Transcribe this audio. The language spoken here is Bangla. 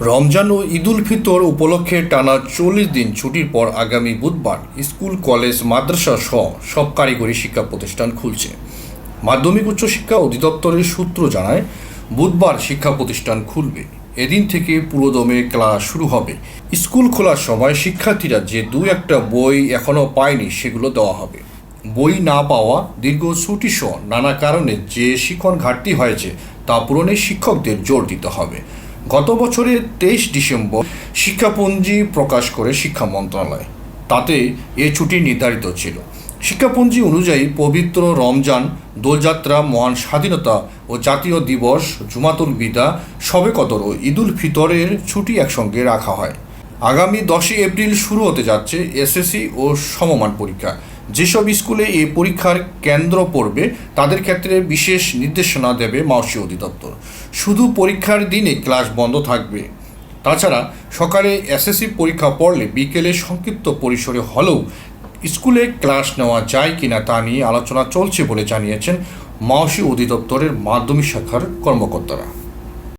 রমজান ও ঈদুল ফিতর উপলক্ষে টানা ৪০ দিন ছুটির পর আগামী বুধবার স্কুল, কলেজ, মাদ্রাসা সহ সব কারিগরি শিক্ষা প্রতিষ্ঠান খুলছে। মাধ্যমিক উচ্চশিক্ষা অধিদপ্তরের সূত্র জানায়, বুধবার শিক্ষা প্রতিষ্ঠান খুলবে। এদিন থেকে পুরোদমে ক্লাস শুরু হবে। স্কুল খোলার সময় শিক্ষার্থীরা যে দু একটা বই এখনও পায়নি সেগুলো দেওয়া হবে। বই না পাওয়া, দীর্ঘ ছুটি সহ নানা কারণে যে শিক্ষণ ঘাটতি হয়েছে তা পূরণে শিক্ষকদের জোর দিতে হবে। গত বছরের ২৩ ডিসেম্বর শিক্ষাপঞ্জি প্রকাশ করে শিক্ষা মন্ত্রণালয়। তাতে এ ছুটি নির্ধারিত ছিল। শিক্ষাপঞ্জি অনুযায়ী পবিত্র রমজান, দোলযাত্রা, মহান স্বাধীনতা ও জাতীয় দিবস, জুমাতুল বিদা, শবে কদর ও ঈদুল ফিতরের ছুটি একসঙ্গে রাখা হয়। আগামী ১০ এপ্রিল শুরু হতে যাচ্ছে এসএসসি ও সমমান পরীক্ষা। যেসব স্কুলে এই পরীক্ষার কেন্দ্র পড়বে তাদের ক্ষেত্রে বিশেষ নির্দেশনা দেবে মাওসী অধিদপ্তর। শুধু পরীক্ষার দিনে ক্লাস বন্ধ থাকবে। তাছাড়া সকালে এসএসসি পরীক্ষা পড়লে বিকেলে সংক্ষিপ্ত পরিসরে হলেও স্কুলে ক্লাস নেওয়া যায় কিনা তা নিয়ে আলোচনা চলছে বলে জানিয়েছেন মাওসী অধিদপ্তরের মাধ্যমিক শাখার কর্মকর্তারা।